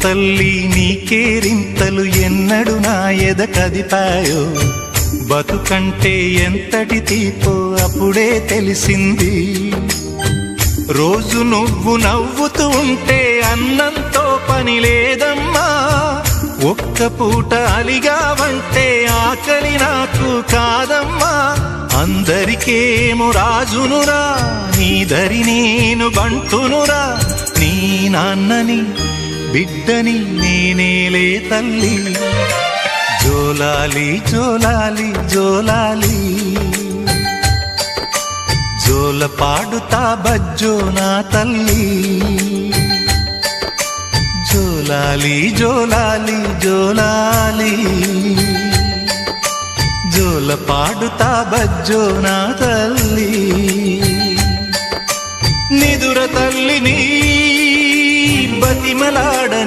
తల్లి నీకేరింతలు ఎన్నడు నా ఎద కదిపాయో, బతుకంటే ఎంతటి తీపో అప్పుడే తెలిసింది. రోజు నువ్వు నవ్వుతూ ఉంటే అన్నంతో పని లేదమ్మా, ఒక్క పూట అలిగావంటే ఆకలి నాకు కాదమ్మా. అందరికేమో రాజునురా, నీ దరి నేను బంటునురా, నీ నాన్నని బిడ్డని నేనేలే తల్లి. జోలాలి జోలాలి జోలాలి, జోల పాడుతా బజ్జో నా తల్లి. జోలాలి జోలాలి జోలాలి, జోల పాడుతా బజ్జో నా తల్లి. నిదుర తల్లిని బతిమలాడని